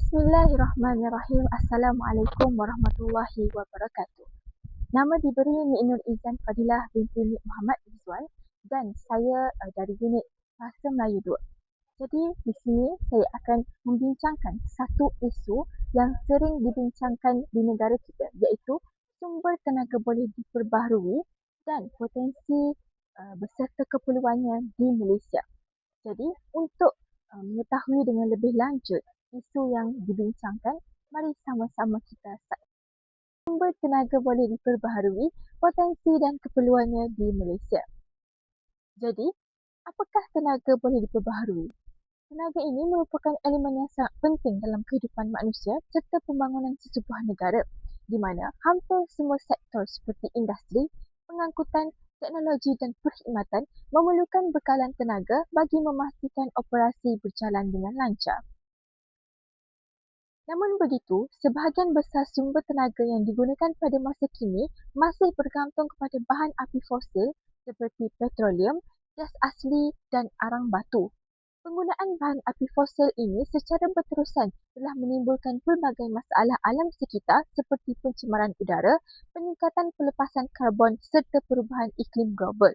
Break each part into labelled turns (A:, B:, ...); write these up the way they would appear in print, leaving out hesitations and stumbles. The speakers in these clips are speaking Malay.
A: Bismillahirrahmanirrahim. Assalamualaikum warahmatullahi wabarakatuh. Nama diberi Nik Nur Izan Fadilah binti Nik Muhammad Izzuan dan saya dari unit Bahasa Melayu 2. Jadi di sini saya akan membincangkan satu isu yang sering dibincangkan di negara kita, iaitu sumber tenaga boleh diperbaharui dan potensi beserta keperluannya di Malaysia. Jadi untuk mengetahui dengan lebih lanjut isu yang dibincangkan, mari sama-sama kita saksikan sumber tenaga boleh diperbaharui, potensi dan keperluannya di Malaysia. Jadi, apakah tenaga boleh diperbaharui? Tenaga ini merupakan elemen yang sangat penting dalam kehidupan manusia serta pembangunan sesebuah negara, di mana hampir semua sektor seperti industri, pengangkutan, teknologi dan perkhidmatan memerlukan bekalan tenaga bagi memastikan operasi berjalan dengan lancar. Namun begitu, sebahagian besar sumber tenaga yang digunakan pada masa kini masih bergantung kepada bahan api fosil seperti petroleum, gas asli dan arang batu. Penggunaan bahan api fosil ini secara berterusan telah menimbulkan pelbagai masalah alam sekitar seperti pencemaran udara, peningkatan pelepasan karbon serta perubahan iklim global.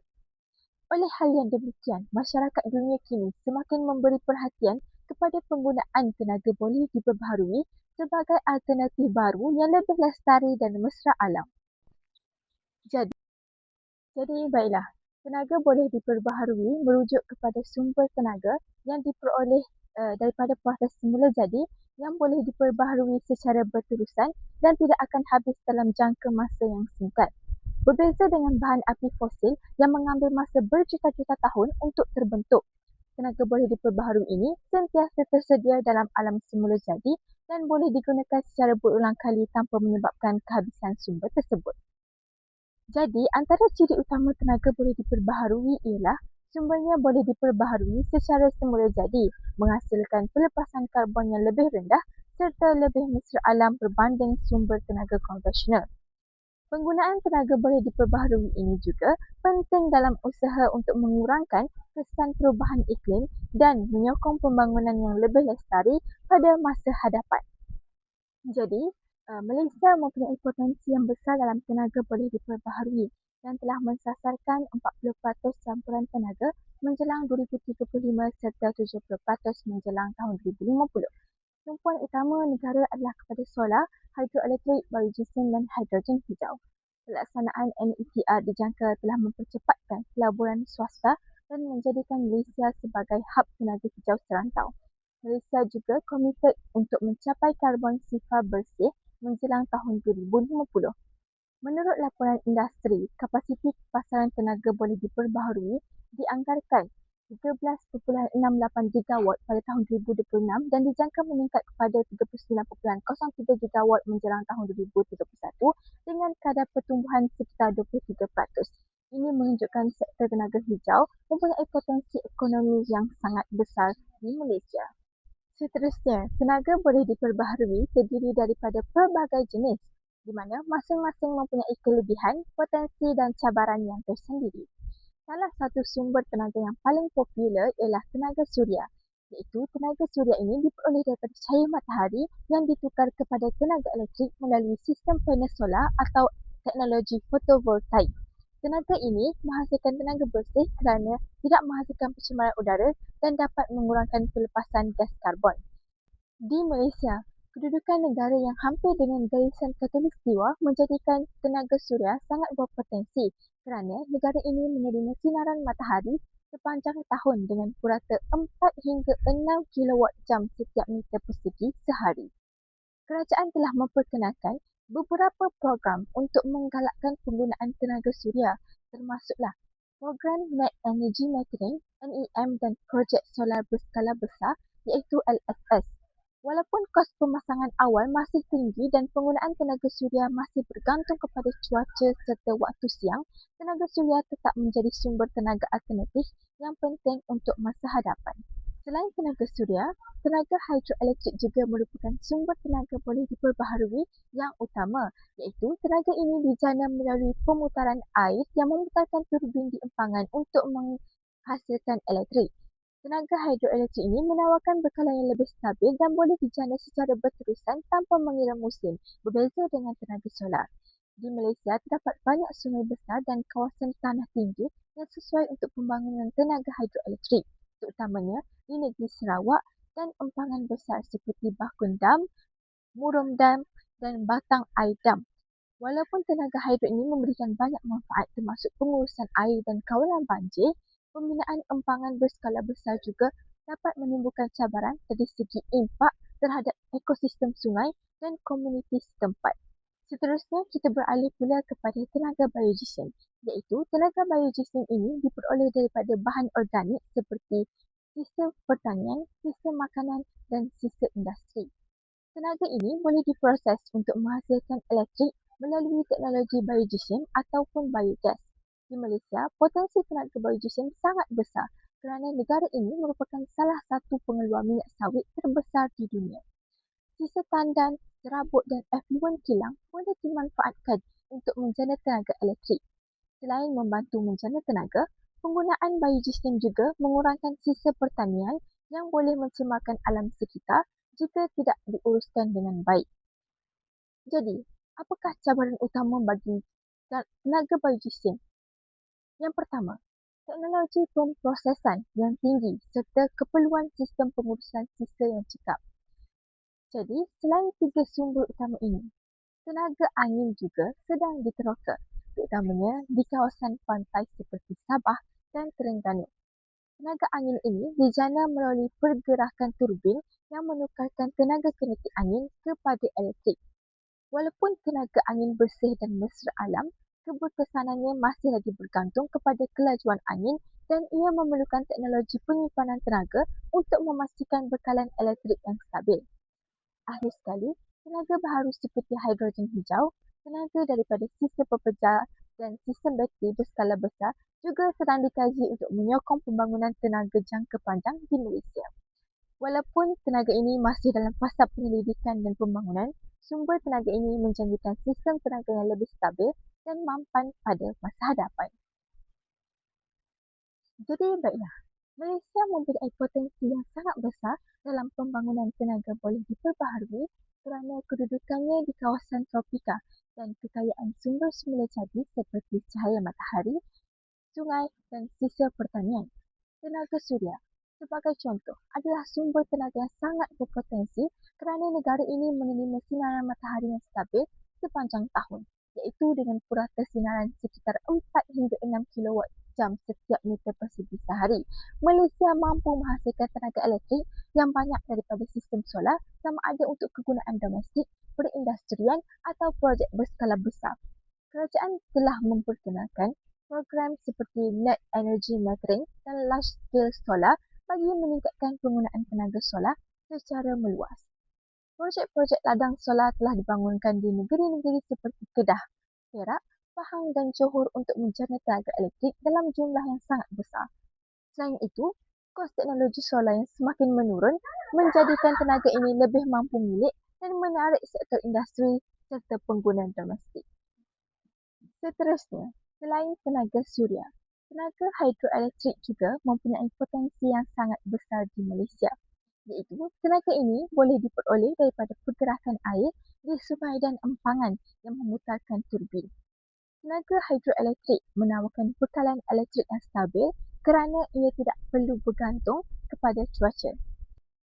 A: Oleh hal yang demikian, masyarakat dunia kini semakin memberi perhatian kepada penggunaan tenaga boleh diperbaharui sebagai alternatif baru yang lebih lestari dan mesra alam. Jadi baiklah, tenaga boleh diperbaharui merujuk kepada sumber tenaga yang diperoleh daripada proses semula jadi yang boleh diperbaharui secara berterusan dan tidak akan habis dalam jangka masa yang singkat. Berbeza dengan bahan api fosil yang mengambil masa berjuta-juta tahun untuk terbentuk. Tenaga boleh diperbaharui ini sentiasa tersedia dalam alam semula jadi dan boleh digunakan secara berulang kali tanpa menyebabkan kehabisan sumber tersebut. Jadi, antara ciri utama tenaga boleh diperbaharui ialah sumbernya boleh diperbaharui secara semula jadi, menghasilkan pelepasan karbon yang lebih rendah serta lebih mesra alam berbanding sumber tenaga konvensional. Penggunaan tenaga boleh diperbaharui ini juga penting dalam usaha untuk mengurangkan kesan perubahan iklim dan menyokong pembangunan yang lebih lestari pada masa hadapan. Jadi, Malaysia mempunyai potensi yang besar dalam tenaga boleh diperbaharui dan telah mensasarkan 40% campuran tenaga menjelang 2035 serta 70% menjelang tahun 2050. Tumpuan utama negara adalah kepada solar, hidroelektrik, biodiesel dan hidrogen hijau. Pelaksanaan NETR dijangka telah mempercepatkan pelaburan swasta dan menjadikan Malaysia sebagai hub tenaga hijau serantau. Malaysia juga komited untuk mencapai karbon sifar bersih menjelang tahun 2050. Menurut laporan industri, kapasiti pasaran tenaga boleh diperbaharui dianggarkan 13.68 gigawatt pada tahun 2026 dan dijangka meningkat kepada 39.03 gigawatt menjelang tahun 2031 dengan kadar pertumbuhan sekitar 23%. Ini menunjukkan sektor tenaga hijau mempunyai potensi ekonomi yang sangat besar di Malaysia. Seterusnya, tenaga boleh diperbaharui terdiri daripada pelbagai jenis di mana masing-masing mempunyai kelebihan, potensi dan cabaran yang tersendiri. Salah satu sumber tenaga yang paling popular ialah tenaga suria, iaitu tenaga suria ini diperoleh daripada cahaya matahari yang ditukar kepada tenaga elektrik melalui sistem panel solar atau teknologi fotovoltaik. Tenaga ini menghasilkan tenaga bersih kerana tidak menghasilkan pencemaran udara dan dapat mengurangkan pelepasan gas karbon. Di Malaysia, kedudukan negara yang hampir dengan garisan khatulistiwa menjadikan tenaga suria sangat berpotensi kerana negara ini menerima sinaran matahari sepanjang tahun dengan purata 4 hingga 6 kilowatt jam setiap meter persegi sehari. Kerajaan telah memperkenalkan beberapa program untuk menggalakkan penggunaan tenaga suria, termasuklah program Net Energy Metering (NEM) dan projek solar berskala besar iaitu LSS. Walaupun kos pemasangan awal masih tinggi dan penggunaan tenaga suria masih bergantung kepada cuaca serta waktu siang, tenaga suria tetap menjadi sumber tenaga alternatif yang penting untuk masa hadapan. Selain tenaga suria, tenaga hidroelektrik juga merupakan sumber tenaga boleh diperbaharui yang utama, iaitu tenaga ini dijana melalui pemutaran air yang memutarkan turbin di empangan untuk menghasilkan elektrik. Tenaga hidroelektrik ini menawarkan bekalan yang lebih stabil dan boleh dijana secara berterusan tanpa mengira musim, berbeza dengan tenaga solar. Di Malaysia, terdapat banyak sungai besar dan kawasan tanah tinggi yang sesuai untuk pembangunan tenaga hidroelektrik, terutamanya di negeri Sarawak dan empangan besar seperti Bakun Dam, Murum Dam dan Batang Air Dam. Walaupun tenaga hidro ini memberikan banyak manfaat termasuk pengurusan air dan kawalan banjir, pembinaan empangan berskala besar juga dapat menimbulkan cabaran dari segi impak terhadap ekosistem sungai dan komuniti setempat. Seterusnya, kita beralih pula kepada tenaga biogesin, iaitu tenaga biogesin ini diperoleh daripada bahan organik seperti sisa pertanian, sisa makanan dan sisa industri. Tenaga ini boleh diproses untuk menghasilkan elektrik melalui teknologi biogesin ataupun biogas. Di Malaysia, potensi tenaga biogesin sangat besar kerana negara ini merupakan salah satu pengeluar minyak sawit terbesar di dunia. Sisa tandan, serabut dan efluen kilang boleh dimanfaatkan untuk menjana tenaga elektrik. Selain membantu menjana tenaga, penggunaan biogesin juga mengurangkan sisa pertanian yang boleh mencemarkan alam sekitar jika tidak diuruskan dengan baik. Jadi, apakah cabaran utama bagi tenaga biogesin? Yang pertama, teknologi pemprosesan yang tinggi serta keperluan sistem pengurusan sisa yang cekap. Jadi, selain tiga sumber utama ini, tenaga angin juga sedang diteroka, terutamanya di kawasan pantai seperti Sabah dan Terengganu. Tenaga angin ini dijana melalui pergerakan turbin yang menukarkan tenaga kinetik angin kepada elektrik. Walaupun tenaga angin bersih dan mesra alam, keberkesanannya masih lagi bergantung kepada kelajuan angin dan ia memerlukan teknologi penyimpanan tenaga untuk memastikan bekalan elektrik yang stabil. Akhir sekali, tenaga baharu seperti hidrogen hijau, tenaga daripada sistem pepejal dan sistem bateri berskala besar juga sedang dikaji untuk menyokong pembangunan tenaga jangka panjang di Malaysia. Walaupun tenaga ini masih dalam fasa penyelidikan dan pembangunan, sumber tenaga ini menjanjikan sistem tenaga yang lebih stabil dan mampan pada masa hadapan. Jadi baiklah, Malaysia mempunyai potensi yang sangat besar dalam pembangunan tenaga boleh diperbaharui kerana kedudukannya di kawasan tropika dan kekayaan sumber semula jadi seperti cahaya matahari, sungai dan sisa pertanian. Tenaga suria, sebagai contoh, adalah sumber tenaga yang sangat berpotensi kerana negara ini menerima sinaran matahari yang stabil sepanjang tahun, iaitu dengan purata sinaran sekitar 4 hingga 6 kilowatt jam setiap meter persegi sehari. Malaysia mampu menghasilkan tenaga elektrik yang banyak daripada sistem solar sama ada untuk kegunaan domestik, perindustrian atau projek berskala besar. Kerajaan telah memperkenalkan program seperti Net Energy Metering dan Large Scale Solar bagi meningkatkan penggunaan tenaga solar secara meluas. Projek-projek ladang solar telah dibangunkan di negeri-negeri seperti Kedah, Perak, Pahang dan Johor untuk menjana tenaga elektrik dalam jumlah yang sangat besar. Selain itu, kos teknologi solar yang semakin menurun menjadikan tenaga ini lebih mampu milik dan menarik sektor industri serta pengguna domestik. Seterusnya, selain tenaga suria, tenaga hidroelektrik juga mempunyai potensi yang sangat besar di Malaysia, iaitu tenaga ini boleh diperoleh daripada pergerakan air di sungai dan empangan yang memutarkan turbin. Tenaga hidroelektrik menawarkan bekalan elektrik yang stabil kerana ia tidak perlu bergantung kepada cuaca.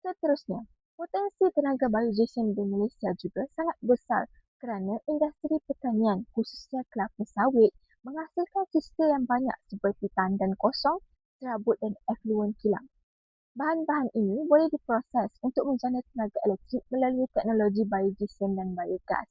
A: Seterusnya, potensi tenaga biogesin di Malaysia juga sangat besar kerana industri pertanian khususnya kelapa sawit menghasilkan sisa yang banyak seperti tandan kosong, serabut dan efluen kilang. Bahan-bahan ini boleh diproses untuk menjana tenaga elektrik melalui teknologi biogesin dan biogas.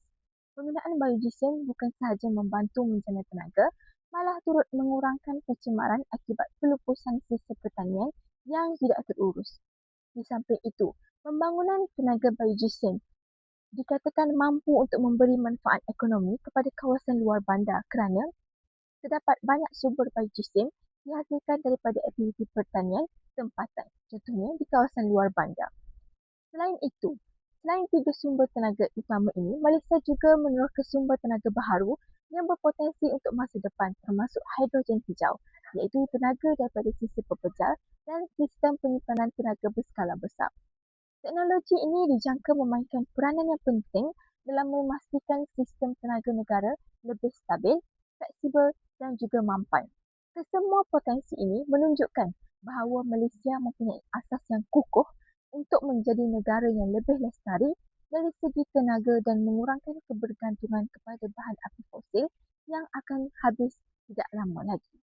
A: Penggunaan biogesin bukan sahaja membantu menjana tenaga, malah turut mengurangkan pencemaran akibat pelupusan sisa pertanian yang tidak terurus. Di samping itu, pembangunan tenaga biogesin dikatakan mampu untuk memberi manfaat ekonomi kepada kawasan luar bandar kerana terdapat banyak sumber biogesin dihasilkan daripada aktiviti pertanian tempatan, contohnya di kawasan luar bandar. Selain itu, selain tiga sumber tenaga utama ini, Malaysia juga meneroka sumber tenaga baharu yang berpotensi untuk masa depan termasuk hidrogen hijau, iaitu tenaga daripada sisi pepejal dan sistem penyimpanan tenaga berskala besar. Teknologi ini dijangka memainkan peranan yang penting dalam memastikan sistem tenaga negara lebih stabil, fleksibel dan juga mampan. Kesemua potensi ini menunjukkan bahawa Malaysia mempunyai asas yang kukuh untuk menjadi negara yang lebih lestari dari segi tenaga dan mengurangkan kebergantungan kepada bahan api fosil yang akan habis tidak lama lagi.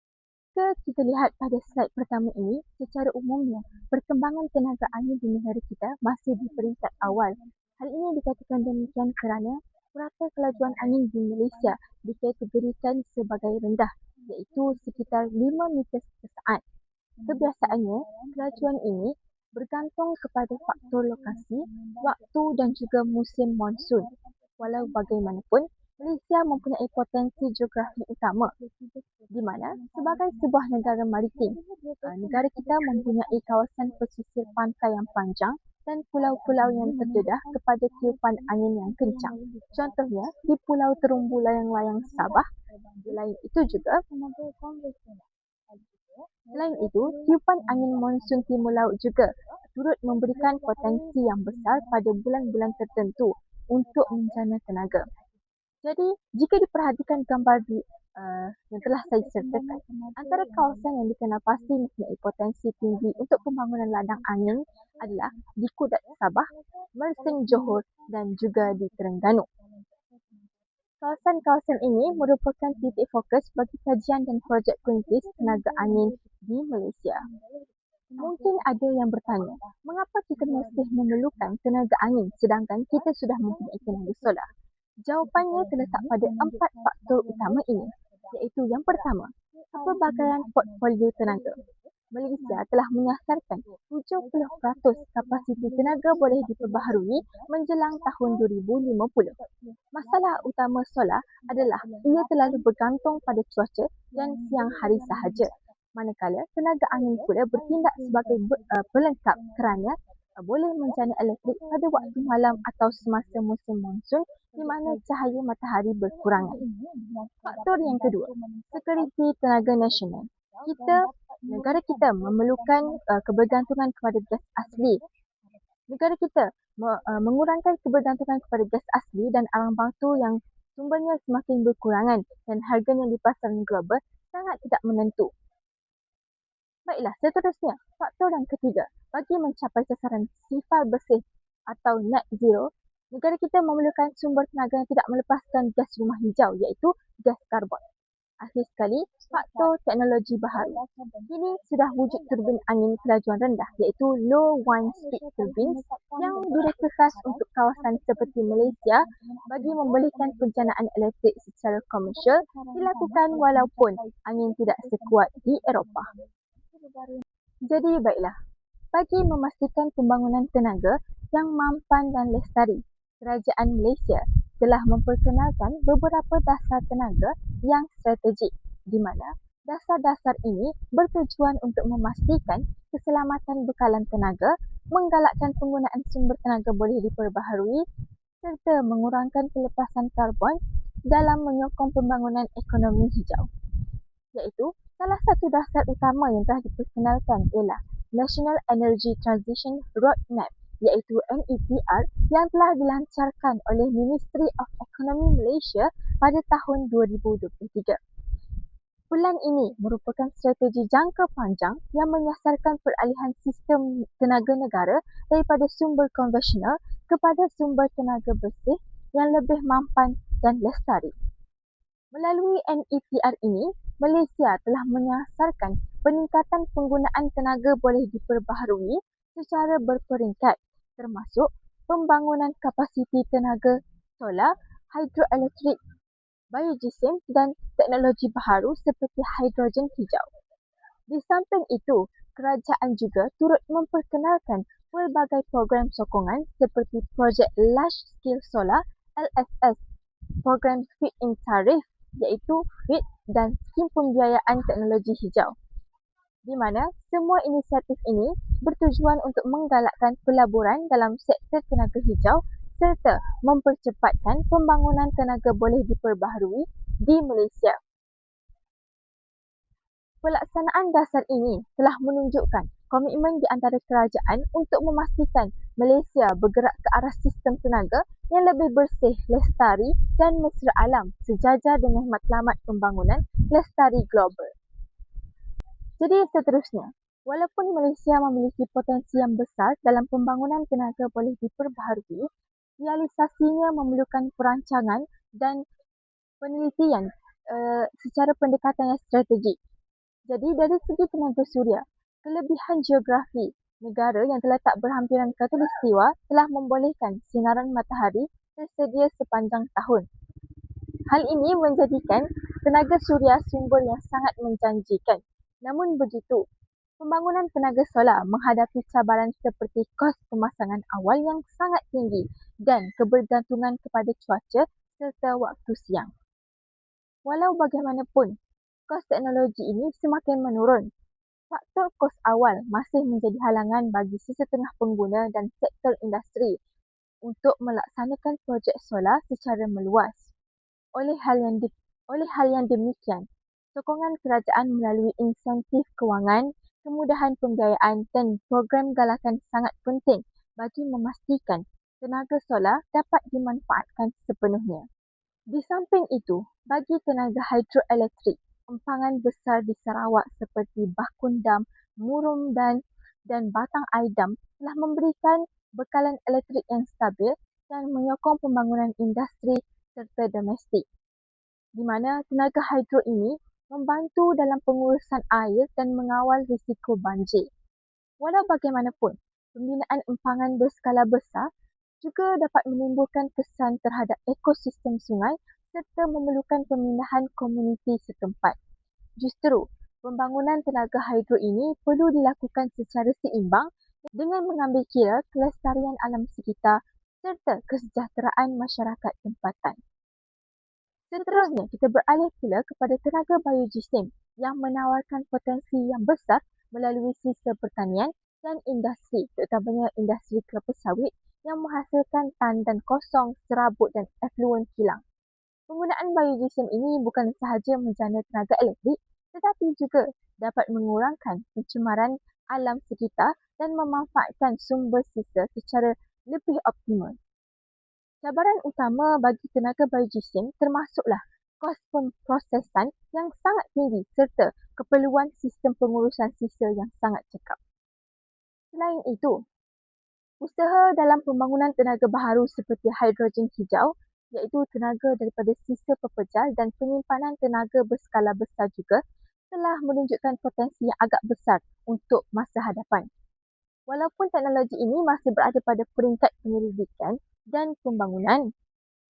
A: Jika kita lihat pada slide pertama ini, secara umumnya, perkembangan tenaga angin di negara kita masih di peringkat awal. Hal ini dikatakan demikian kerana purata kelajuan angin di Malaysia dikategorikan sebagai rendah, iaitu sekitar 5 meter per saat. Kebiasaannya, kelajuan ini bergantung kepada faktor lokasi, waktu dan juga musim monsun. Walau bagaimanapun, Malaysia mempunyai potensi geografi utama di mana sebagai sebuah negara maritim, negara kita mempunyai kawasan pesisir pantai yang panjang dan pulau-pulau yang terdedah kepada tiupan angin yang kencang. Contohnya di Pulau Terumbu Layang-Layang Sabah. Selain itu, tiupan angin monsun timur laut juga turut memberikan potensi yang besar pada bulan-bulan tertentu untuk menjana tenaga. Jadi, jika diperhatikan gambar yang telah saya sertakan, antara kawasan yang dikenal pasti mempunyai potensi tinggi untuk pembangunan ladang angin adalah di Kudat Sabah, Mersing Johor dan juga di Terengganu. Kawasan-kawasan ini merupakan titik fokus bagi kajian dan projek perintis tenaga angin di Malaysia. Mungkin ada yang bertanya, mengapa kita mesti memerlukan tenaga angin sedangkan kita sudah mempunyai tenaga solar? Jawapannya terletak pada 4 faktor utama ini, iaitu yang pertama, kepelbagaian portfolio tenaga. Malaysia telah menyasarkan 70% kapasiti tenaga boleh diperbaharui menjelang tahun 2050. Masalah utama solar adalah ia terlalu bergantung pada cuaca dan siang hari sahaja. Manakala tenaga angin pula bertindak sebagai pelengkap kerana boleh menjana elektrik pada waktu malam atau semasa musim monsun di mana cahaya matahari berkurangan. Faktor yang kedua, sekuriti tenaga nasional. Negara kita memerlukan kebergantungan kepada gas asli. Negara kita mengurangkan kebergantungan kepada gas asli dan arang batu yang sumbernya semakin berkurangan dan harganya di pasaran global sangat tidak menentu. Baiklah, seterusnya, faktor yang ketiga, bagi mencapai sasaran sifar bersih atau net zero, negara kita memerlukan sumber tenaga yang tidak melepaskan gas rumah hijau iaitu gas karbon. Akhir sekali, faktor teknologi baharu. Kini sudah wujud turbin angin kelajuan rendah iaitu low wind speed turbines yang direka khas untuk kawasan seperti Malaysia bagi membolehkan penjanaan elektrik secara komersial dilakukan walaupun angin tidak sekuat di Eropah. Jadi baiklah, bagi memastikan pembangunan tenaga yang mampan dan lestari, Kerajaan Malaysia telah memperkenalkan beberapa dasar tenaga yang strategik di mana dasar-dasar ini bertujuan untuk memastikan keselamatan bekalan tenaga, menggalakkan penggunaan sumber tenaga boleh diperbaharui serta mengurangkan pelepasan karbon dalam menyokong pembangunan ekonomi hijau. Iaitu, salah satu dasar utama yang telah diperkenalkan ialah National Energy Transition Roadmap iaitu NETR yang telah dilancarkan oleh Ministry of Economy Malaysia pada tahun 2023. Pelan ini merupakan strategi jangka panjang yang menyasarkan peralihan sistem tenaga negara daripada sumber konvensional kepada sumber tenaga bersih yang lebih mampan dan lestari. Melalui NETR ini, Malaysia telah menyasarkan peningkatan penggunaan tenaga boleh diperbaharui secara berperingkat termasuk pembangunan kapasiti tenaga solar, hidroelektrik, biogesim dan teknologi baharu seperti hidrogen hijau. Di samping itu, kerajaan juga turut memperkenalkan pelbagai program sokongan seperti projek Large Scale Solar LSS, program Feed-in Tarif iaitu FIT dan skim pembiayaan teknologi hijau. Di mana semua inisiatif ini bertujuan untuk menggalakkan pelaburan dalam sektor tenaga hijau serta mempercepatkan pembangunan tenaga boleh diperbaharui di Malaysia. Pelaksanaan dasar ini telah menunjukkan komitmen di antara kerajaan untuk memastikan Malaysia bergerak ke arah sistem tenaga yang lebih bersih, lestari dan mesra alam sejajar dengan matlamat pembangunan lestari global. Jadi seterusnya, walaupun Malaysia memiliki potensi yang besar dalam pembangunan tenaga boleh diperbaharui, realisasinya memerlukan perancangan dan penelitian secara pendekatan yang strategik. Jadi dari segi tenaga suria, kelebihan geografi negara yang terletak berhampiran khatulistiwa telah membolehkan sinaran matahari tersedia sepanjang tahun. Hal ini menjadikan tenaga suria sumber yang sangat menjanjikan. Namun begitu, pembangunan tenaga solar menghadapi cabaran seperti kos pemasangan awal yang sangat tinggi dan kebergantungan kepada cuaca serta waktu siang. Walau bagaimanapun, kos teknologi ini semakin menurun. Faktor kos awal masih menjadi halangan bagi sesetengah pengguna dan sektor industri untuk melaksanakan projek solar secara meluas. Oleh hal yang demikian, sokongan kerajaan melalui insentif kewangan, kemudahan pembiayaan dan program galakan sangat penting bagi memastikan tenaga solar dapat dimanfaatkan sepenuhnya. Di samping itu, bagi tenaga hidroelektrik, empangan besar di Sarawak seperti Bakundam, Murumdan dan Batang Aidam telah memberikan bekalan elektrik yang stabil dan menyokong pembangunan industri serta domestik, di mana tenaga hidro ini membantu dalam pengurusan air dan mengawal risiko banjir. Walau bagaimanapun, pembinaan empangan berskala besar juga dapat menimbulkan kesan terhadap ekosistem sungai serta memerlukan pemindahan komuniti setempat. Justru, pembangunan tenaga hidro ini perlu dilakukan secara seimbang dengan mengambil kira kelestarian alam sekitar serta kesejahteraan masyarakat tempatan. Seterusnya, kita beralih pula kepada tenaga biojisim yang menawarkan potensi yang besar melalui sistem pertanian dan industri, terutamanya industri kelapa sawit yang menghasilkan tan dan kosong, serabut dan efluen kilang. Penggunaan biojisim ini bukan sahaja menjana tenaga elektrik tetapi juga dapat mengurangkan pencemaran alam sekitar dan memanfaatkan sumber sisa secara lebih optimal. Cabaran utama bagi tenaga biojisim termasuklah kos pemprosesan yang sangat tinggi serta keperluan sistem pengurusan sisa yang sangat cekap. Selain itu, usaha dalam pembangunan tenaga baharu seperti hidrogen hijau, iaitu tenaga daripada sisa pepejal dan penyimpanan tenaga berskala besar juga telah menunjukkan potensi yang agak besar untuk masa hadapan. Walaupun teknologi ini masih berada pada peringkat penyelidikan dan pembangunan,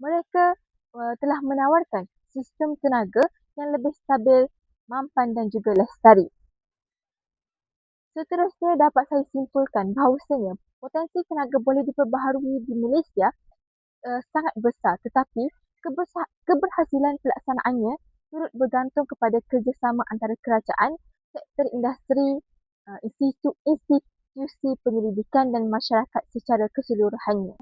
A: mereka telah menawarkan sistem tenaga yang lebih stabil, mampan dan juga lestari. Seterusnya dapat saya simpulkan bahawasanya potensi tenaga boleh diperbaharui di Malaysia sangat besar tetapi keberhasilan pelaksanaannya turut bergantung kepada kerjasama antara kerajaan, sektor industri, institusi penyelidikan dan masyarakat secara keseluruhannya.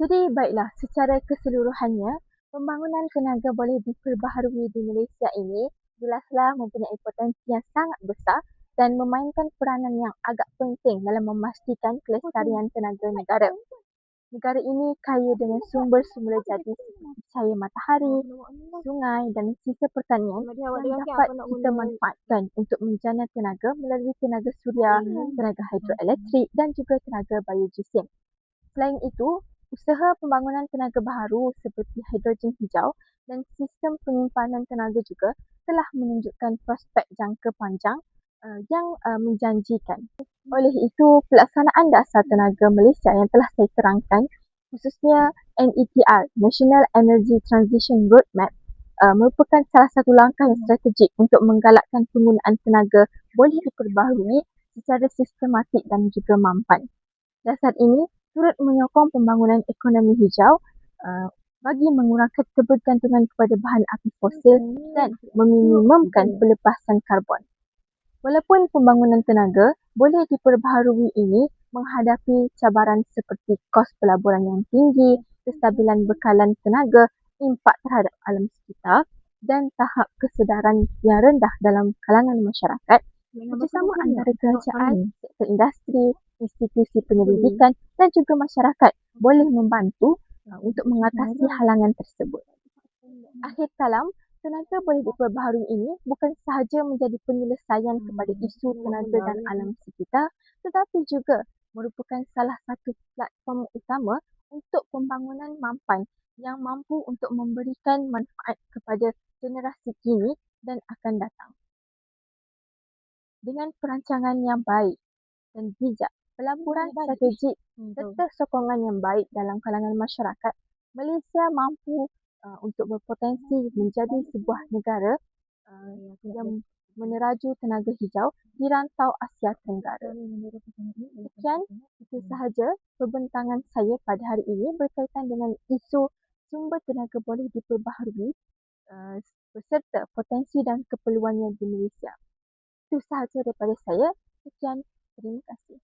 A: Jadi baiklah, secara keseluruhannya, pembangunan tenaga boleh diperbaharui di Malaysia ini jelaslah mempunyai potensi yang sangat besar dan memainkan peranan yang agak penting dalam memastikan kelestarian tenaga negara. Negara ini kaya dengan sumber-sumber jadi seperti cahaya matahari, sungai dan sisa pertanian yang dapat kita manfaatkan untuk menjana tenaga melalui tenaga suria, tenaga hidroelektrik dan juga tenaga biojisim. Selain itu, usaha pembangunan tenaga baharu seperti hidrogen hijau dan sistem penyimpanan tenaga juga telah menunjukkan prospek jangka panjang yang menjanjikan. Oleh itu, pelaksanaan dasar tenaga Malaysia yang telah saya terangkan, khususnya NETR, National Energy Transition Roadmap, merupakan salah satu langkah yang strategik untuk menggalakkan penggunaan tenaga boleh diperbaharui secara sistematik dan juga mampan. Dasar ini turut menyokong pembangunan ekonomi hijau bagi mengurangkan kebergantungan kepada bahan api fosil dan meminimumkan pelepasan karbon. Walaupun pembangunan tenaga boleh diperbaharui ini menghadapi cabaran seperti kos pelaburan yang tinggi, kestabilan bekalan tenaga, impak terhadap alam sekitar dan tahap kesedaran yang rendah dalam kalangan masyarakat, kerjasama antara kerajaan, sektor industri, institusi penyelidikan dan juga masyarakat boleh membantu untuk mengatasi halangan tersebut. Akhir kalam, tenaga boleh diperbaharui ini bukan sahaja menjadi penyelesaian kepada isu tenaga dan alam sekitar, tetapi juga merupakan salah satu platform utama untuk pembangunan mampan yang mampu untuk memberikan manfaat kepada generasi kini dan akan datang. Dengan perancangan yang baik dan bijak, pelaburan strategik serta sokongan yang baik dalam kalangan masyarakat, Malaysia mampu untuk berpotensi menjadi sebuah negara yang meneraju tenaga hijau di rantau Asia Tenggara. Sekian, itu sahaja perbentangan saya pada hari ini berkaitan dengan isu sumber tenaga boleh diperbaharui beserta potensi dan keperluannya di Malaysia. Itu sahaja daripada saya. Sekian, terima kasih.